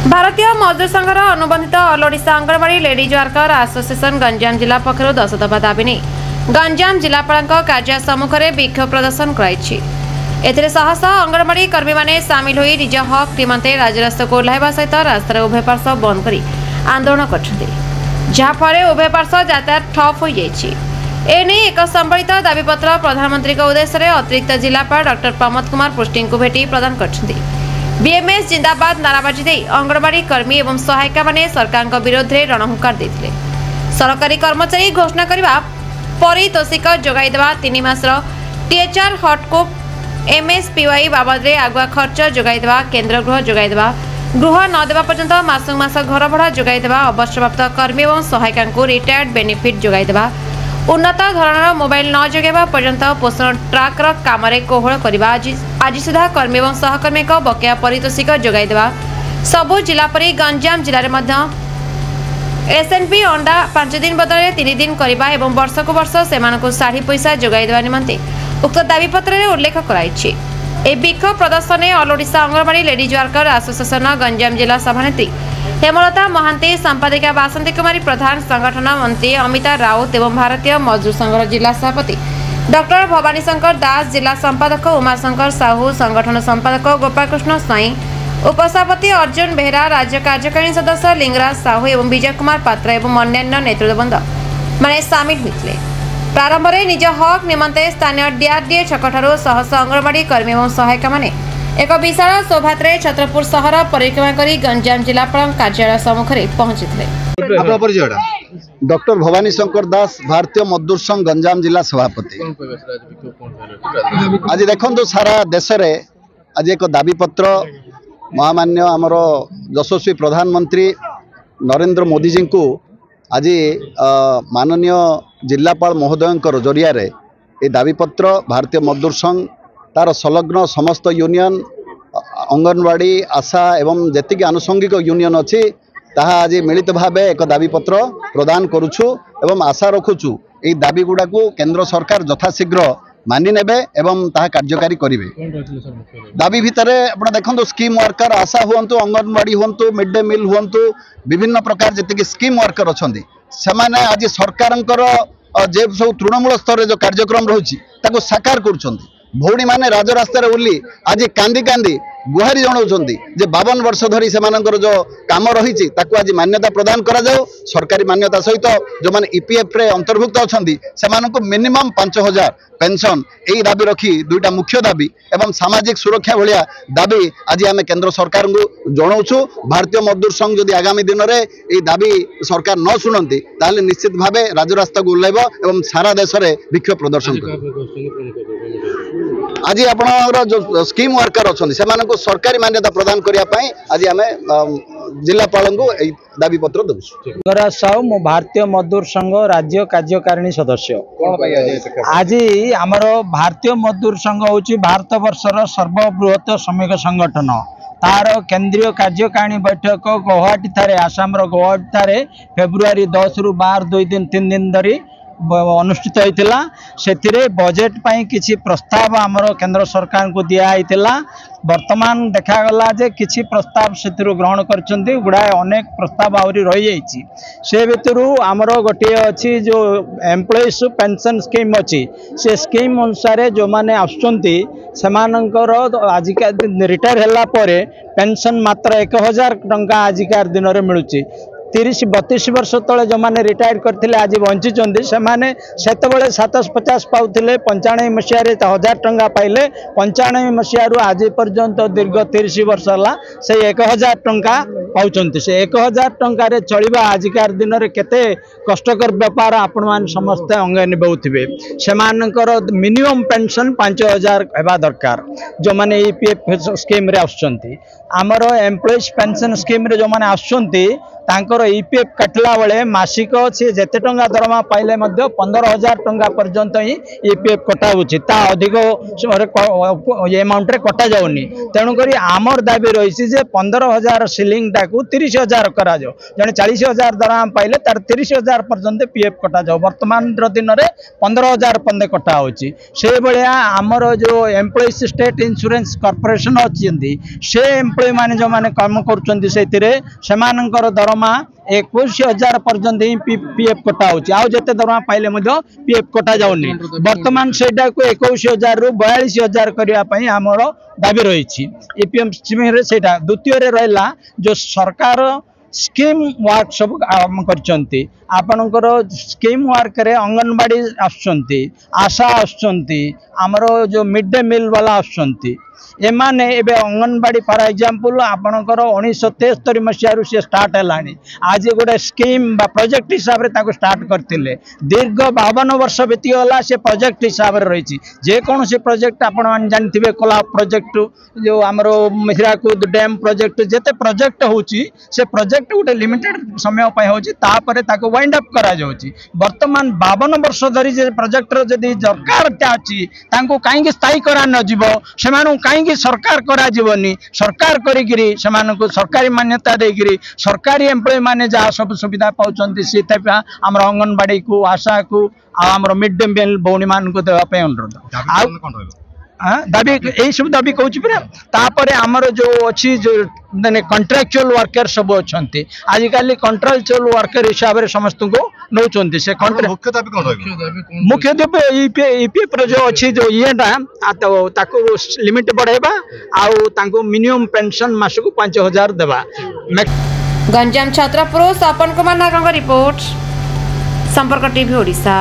भारतीय मजदूर संघर अनुबंधित all Odisha anganwadi ladies worker association Ganjam जिला पक्षर 10 दफा दाबी नहीं गंजाम जिलापाल कार्यालय सम्मुखें विक्षोभ प्रदर्शन कराई। शह शह अंगनवाड़ी कर्मी माने सामिल होई निज हक निमंते राजरास्ता को ओह्लाइबा सहित रास्तार उभय पार्श्व बंद कर आंदोलन करछन्ति, जहाँफल उभय पार्श्व यातायात ठप हो जाइछि। एने एक संबलित दाबीपत्र प्रधानमंत्री उद्देश्य अतिरिक्त जिलापाल डॉक्टर प्रमोद कुमार पुष्टि को भेटी प्रदान करछन्ति। बीएमएस जिंदाबाद नाराबाजी दे अंगनवाड़ी कर्मी एवं सहायिका माने सरकार विरोध में रणहुंकार देथिले। सरकारी कर्मचारी घोषणा करबा परितोषिक जोगाई देवा 3 मासर टीएचआर हॉटको एमएसपीवाई बाबद रे आगुआ खर्च जोगाई देवा, केन्द्र गृह जोगाई देवा, गृह न देवा पर्यंत मासक मास घर भड़ा जोगाई देवा, अवसरप्राप्त कर्मी एवं सहायिका को रिटायर्ड बेनिफिट जोगाई देवा, उन्नत धरणर मोबाइल न जोगाइबा पर्यंत पोषण ट्राक काम कोहल करने, आज सुधा कर्मी और सहकर्मी बकेया परितोषिक जोगाई देवा, सबु जिला परि गंजाम जिले में एसएनपी अंडा 5 दिन बदल 3 दिन करने और वर्ष को वर्ष से साढ़ी पैसा जोगाई देवा निमंते उक्त दाबीपत्र में उल्लेख कराई। विक्षोभ प्रदर्शन में all Odisha anganwadi ladies worker association Ganjam जिला सभानेत्री हेमलता महांती, संपादिका बासंती कुमारी प्रधान, संगठन मंत्री अमिता राउत एवं भारतीय मजदूर संघर जिला सभापति डॉक्टर भवानी शंकर दास, जिला संपादक उमाशंकर साहू, संगठन संपादक गोपालकृष्ण स्वाई, उपसभापति अर्जुन बेहरा, राज्य कार्यकारिणी सदस्य लिंगराज साहू एवं विजय कुमार पात्र एवं अन्य नेतृत्ववृंद माने सामिल होते। प्रारंभ में निज हक निमंते स्थानीय डीआरडीए छकठारू शह शह अंगनवाड़ी कर्मी और सहायिका माने एक विशाल शोभायात्रा छत्रपुर सहर परिक्रमा कर गंजाम जिलापाल कार्यालय सम्मुखें पहुंची। डॉक्टर भवानी शंकर दास, भारतीय मजदूर संघ गंजाम जिला सभापति। आज देखो सारा देश में आज एक दाबीपत्र महामान्य आमर यशस्वी प्रधानमंत्री नरेंद्र मोदी जी को आज माननीय जिलापाल महोदय जरिया ये दाबीपत्र भारतीय मजदूर संघ तार संलग्न समस्त यूनियन अंगनवाड़ी आशा एवं जेतिक आनुषंगिक यूनियन अच्छी ताहा आज मिलित भाव एक दाबीपत्र प्रदान करुछु एवं आशा रखुछु ये दाबी गुड़ा को केंद्र सरकार यथाशीघ्र मानि नेबे एवं ताहा कार्यकारी करिवे। दाबी भितर आपण देखंतु स्कीम वर्कर आशा हुंतु, अंगनवाड़ी हुंतु, मिड डे मिल हुंतु, विभिन्न प्रकार जेतिक स्कीम वर्कर अछंती सेमाने आज सरकारंकर जे सब तृणमूल स्तर जो कार्यक्रम रहुछि ताको साकार करूछंती। भौणी माने राजरास्ता ओल्ली आज कांदी कांदी गुहारी जनाउछंती जे 52 वर्ष धरी सेमानंकर जो काम रही आज मान्यता प्रदान करा जाओ। सरकारी मान्यता सहित जो माने ईपीएफ रे अंतर्भुक्त अछंती सेमानंको मिनिमम 5000 पेंशन यही दाबी रखी दुईटा मुख्य दाबी एवं सामाजिक सुरक्षा भलिया दाबी आज आम केंद्र सरकार को जनाऊँ। भारतीय मजदूर संघ जदि आगामी दिन में ये दाबी सरकार न शुणती ताहले निश्चित भावे राजरास्ता को ओह्लाइब एवं सारा देश में विक्षोभ प्रदर्शन आज आपणर जो स्कीम वर्कर अच्छा से सरकारी मान्यता प्रदान करने आज आम जिलापाल को दाबीपत्र देवु। साहू मु भारतीय मजदूर संघ राज्य कार्यकारिणी सदस्य। आज आमर भारतीय मजदूर संघ हूँ भारत वर्षर सर्वबृहत श्रमिक संगठन। तार केंद्रीय कार्यकारिणी बैठक गुवाहाटी ठारे आसाम गुवाहाटी ठारे फेब्रुआरी 10 रु 12 3 दिन धरी अनुष्ठित होता। से बजेट पाई किसी प्रस्ताव आमर केंद्र सरकार को दिखाई। वर्तमान देखागला जे किसी प्रस्ताव से ग्रहण कर गुड़ाए अनेक प्रस्ताव आहरी रही जाइए। से भितर आमर गोटे अच्छी जो एम्प्लॉइज पेंशन स्कीम अच्छी से स्कीम अनुसार जो मैंने आसुँच आजिका रिटायर है पेंशन मात्र 1000 टंका आजिकार दिन में मिलूँ। 30-32 वर्ष तले जो मैंने रिटायर करते आज बंची से 750 पाते 95 मसीह 1000 टंका पाइले 95 मसीह आज पर्यंत दीर्घ 30 वर्ष है से 1000 टंका पाँच से 1000 टंकार चलवा आजिकार दिन में केते कष्टकर व्यापार आपण मान समस्ते अंग निभावे से मिनिमम पेंशन 5000 होगा दरकार। जो मैंने ईपीएफ स्कीम रे आसुँच आमर एम्प्लॉइज पेंशन स्कीम रे जो मैंने आसुँच तांकर ईपीएफ काटला बेले मासिक सी जेते टंका दरमा पाइले 15,000 टंका पर्यंत ही ईपीएफ कटा होची ता अधिक अमाउंट रे कटा जाउनी तेणुक आमर दाबी रही जे 15,000 सीलिंग टाकू 30,000 करा जाओ जने 40,000 दरमा पाइले तार 30,000 पर्यंत पीएफ कटा जाओ वर्तमान दिन में 15,000 पर्यंत कटा होची से भलिया आमर जो एम्प्लॉइज स्टेट इंश्योरेंस कॉर्पोरेशन अच्छी से एम्प्लॉय माने जो माने काम करुछंती सेतिरे सेमानकर दरमा 21,000 पर्यंत ही पीएफ कटा होची आउ जते दरमा पाइले पीएफ कटा जाउनी वर्तमान सेटा को 21,000 रु 42,000 करिया पई हमर दाबी रही ईपीएफ स्कीम रे सेटा द्वितीय रे रहला जो सरकार स्कीम वर्क सब करचंती आपनकर स्कीम वर्क रे अंगनवाड़ी आछंती आशा आछंती हमर जो मिड डे मील वाला आछंती एमाने एबे अंगनवाड़ी फॉर एग्जांपल आपनकर 1973 मसीहा से स्टार्ट है आज गोटे स्कीम बा प्रोजेक्ट हिसाब से स्टार्ट करते दीर्घ 52 वर्ष बीतीगला से प्रोजेक्ट हिसाब से रही जेकोसी प्रोजेक्ट आपण जानते कोला प्रोजेक्ट जो आमर हिराकुद डैम प्रोजेक्ट जिते प्रोजेक्ट होची से प्रोजेक्ट गोटे लिमिटेड समय होपर वाइंड अप करा जाउची वर्तमान 52 वर्ष धरी जे प्रोजेक्ट जदि दरकार अच्छी कहीं स्थायी करा न जीवो सेमानु कहीं सरकार करा जीवनी सरकार करी सरकारी मान्यता देकरी सरकारी एम्प्लॉय माने जहाँ सब सुविधा पाउछंती से आमर अंगनवाड़ी को आशा को आमर मिड डे मील भौणी मान को देवा पे अनुरोध दाबी यही सब दाबी कहूँ तापर आमर जो अच्छी जो माने कॉन्ट्रैक्चुअल वर्कर सब अच्छे आजिकल कॉन्ट्रैक्चुअल वर्कर हिसाब से समस्त को नौकरी से मुख्य दाबी ईपीएफ जो अच्छी जो येटा लिमिट बढ़ेबा आउ मिनिमम पेंशन मासक 5,000 देवा। गंजाम छात्रापुर सपन कुमार नागंग रिपोर्ट संपर्क टीवी ओडिशा।